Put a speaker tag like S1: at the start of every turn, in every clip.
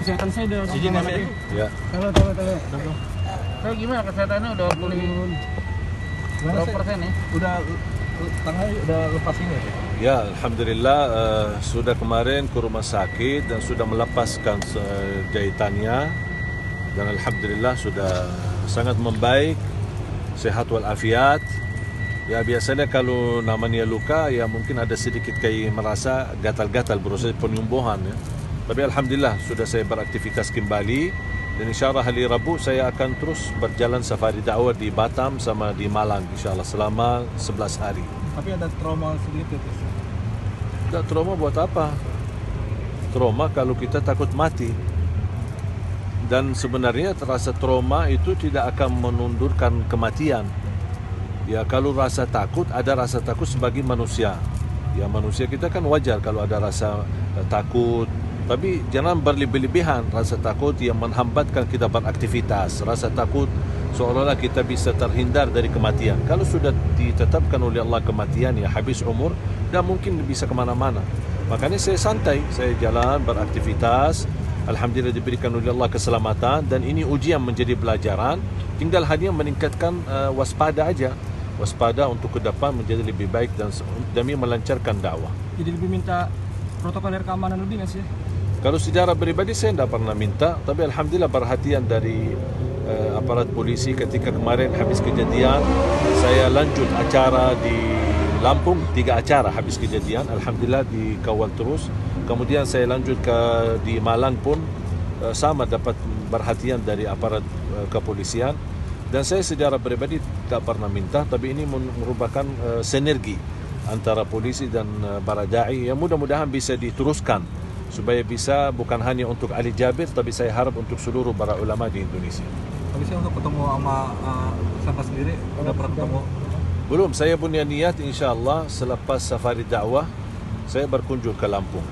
S1: Kesehatan saya udah
S2: Izin ya, Pak.
S3: Ya.
S1: Tahu.
S2: Saya gimana kesehatannya udah pulih berapa persen ya?
S4: Udah tangan udah lepas ini ya?
S3: Ya, alhamdulillah sudah kemarin ke rumah sakit dan sudah melepaskan jahitannya dan alhamdulillah sudah sangat membaik, sehat walafiat. Ya biasanya kalau namanya luka ya mungkin ada sedikit kayak merasa gatal-gatal proses penyembuhan ya. Tapi alhamdulillah sudah saya beraktivitas kembali dan insyaallah hari Rabu saya akan terus berjalan safari dakwah di Batam sama di Malang insyaallah selama 11 hari.
S4: Tapi ada trauma sedikit ya?
S3: Tak trauma buat apa? Trauma kalau kita takut mati. Dan sebenarnya terasa trauma itu tidak akan menundurkan kematian. Ya kalau rasa takut, ada rasa takut sebagai manusia. Ya manusia kita kan wajar kalau ada rasa takut. Tapi jangan berlebih-lebihan rasa takut yang menghambatkan kita beraktivitas. Rasa takut seolah-olah kita bisa terhindar dari kematian. Kalau sudah ditetapkan oleh Allah kematian ya habis umur, dan mungkin bisa kemana-mana. Makanya saya santai, saya jalan beraktivitas. Alhamdulillah diberikan oleh Allah keselamatan dan ini ujian menjadi pelajaran. Tinggal hanya meningkatkan waspada aja. Waspada untuk ke depan menjadi lebih baik dan demi melancarkan dakwah.
S1: Jadi lebih minta protokol keamanan lebih nggak sih?
S3: Kalau secara pribadi saya tidak pernah minta, tapi alhamdulillah perhatian dari aparat polisi ketika kemarin habis kejadian, saya lanjut acara di Lampung, 3 acara habis kejadian, alhamdulillah dikawal terus. Kemudian saya lanjut di Malang pun sama dapat perhatian dari aparat kepolisian. Dan saya secara pribadi tak pernah minta, tapi ini merupakan sinergi antara polisi dan para da'i yang mudah-mudahan bisa diteruskan supaya bisa bukan hanya untuk Ali Jabir, tapi saya harap untuk seluruh para ulama di Indonesia.
S4: Tapi saya untuk ketemu sama Safa sendiri, udah pernah ketemu?
S3: Belum, saya punya niat insyaAllah selepas safari dakwah saya berkunjung ke Lampung.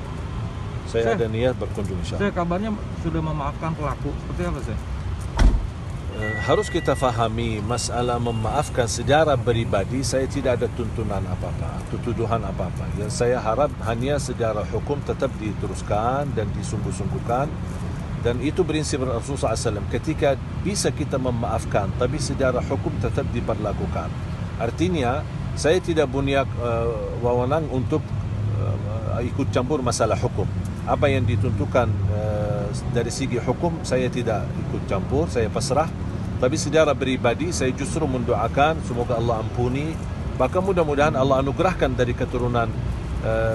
S3: Saya ada niat berkunjung insyaAllah.
S4: Saya kabarnya sudah memaafkan pelaku, seperti apa sih?
S3: Harus kita fahami masalah memaafkan secara pribadi, saya tidak ada tuntunan apa-apa, tuduhan apa-apa. Yang saya harap hanya secara hukum tetap diteruskan dan disungguh-sungguhkan. Dan itu prinsip Rasulullah SAW. Ketika bisa kita memaafkan, tapi secara hukum tetap diperlakukan. Artinya, saya tidak punya wewenang untuk ikut campur masalah hukum. Apa yang ditentukan dari segi hukum, saya tidak ikut campur, saya pasrah. Tapi secara pribadi saya justru mendoakan semoga Allah ampuni, bahkan mudah-mudahan Allah anugerahkan dari keturunan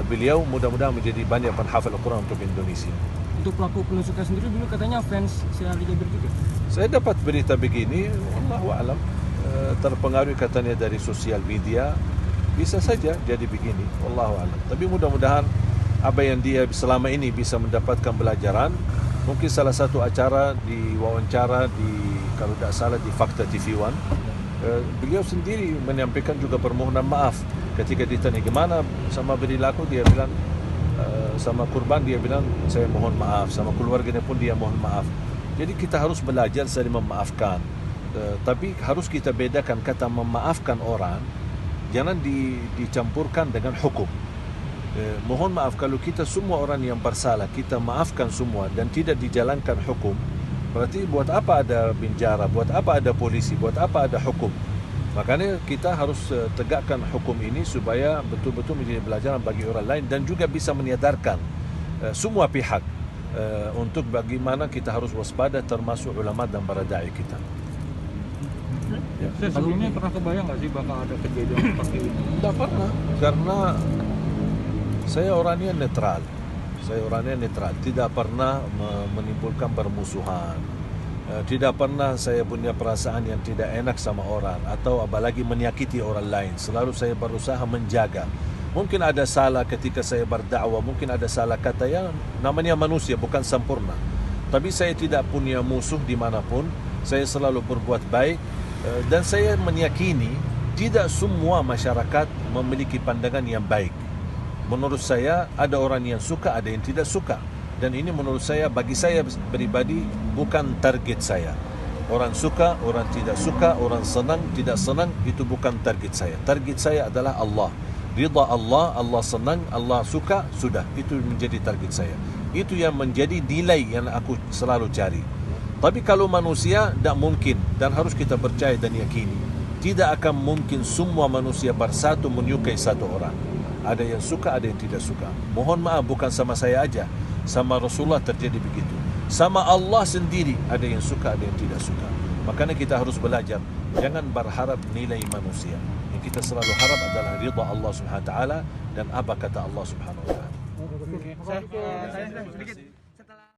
S3: beliau mudah-mudahan menjadi banyak penghafal Al-Quran untuk Indonesia.
S1: Untuk pelaku penusukan sendiri dulu katanya fans si Ali Jabir juga.
S3: Saya dapat berita begini, wallahu a'lam, terpengaruh katanya dari sosial media, bisa saja jadi begini, wallahu a'lam. Tapi mudah-mudahan apa yang dia selama ini bisa mendapatkan pelajaran. Mungkin salah satu acara di wawancara kalau tidak salah di Fakta TV One, beliau sendiri menyampaikan juga permohonan maaf ketika ditanya gimana sama perilaku, dia bilang sama kurban, dia bilang saya mohon maaf, sama keluarganya pun dia mohon maaf. Jadi kita harus belajar saling memaafkan, tapi harus kita bedakan kata memaafkan orang, jangan dicampurkan dengan hukum. Mohon maaf kalau kita semua orang yang bersalah kita maafkan semua dan tidak dijalankan hukum, berarti buat apa ada penjara, buat apa ada polisi, buat apa ada hukum. Makanya kita harus tegakkan hukum ini supaya betul-betul menjadi pelajaran bagi orang lain dan juga bisa menyadarkan semua pihak untuk bagaimana kita harus waspada termasuk ulama dan para da'i kita.
S4: Ya. Sebelumnya pernah kebayang nggak sih bakal ada kejadian seperti ini?
S3: Tidak pernah, karena saya orangnya netral. Saya orangnya netral, tidak pernah menimbulkan permusuhan. Tidak pernah saya punya perasaan yang tidak enak sama orang atau apalagi menyakiti orang lain. Selalu saya berusaha menjaga. Mungkin ada salah ketika saya berdakwah, mungkin ada salah kata, yang namanya manusia bukan sempurna. Tapi saya tidak punya musuh dimanapun. Saya selalu berbuat baik dan saya meyakini tidak semua masyarakat memiliki pandangan yang baik. Menurut saya ada orang yang suka, ada yang tidak suka. Dan ini menurut saya, bagi saya pribadi bukan target saya. Orang suka, orang tidak suka, orang senang, tidak senang, itu bukan target saya. Target saya adalah Allah. Ridha Allah, Allah senang, Allah suka, sudah. Itu menjadi target saya. Itu yang menjadi nilai yang aku selalu cari. Tapi kalau manusia, tak mungkin, dan harus kita percaya dan yakini, tidak akan mungkin semua manusia bersatu menyukai satu orang. Ada yang suka, ada yang tidak suka. Mohon maaf, bukan sama saya aja, sama Rasulullah terjadi begitu. Sama Allah sendiri, ada yang suka, ada yang tidak suka. Makanya kita harus belajar, jangan berharap nilai manusia. Yang kita selalu harap adalah ridha Allah Subhanahu wa taala dan apa kata Allah Subhanahu wa taala.
S2: Saya sedikit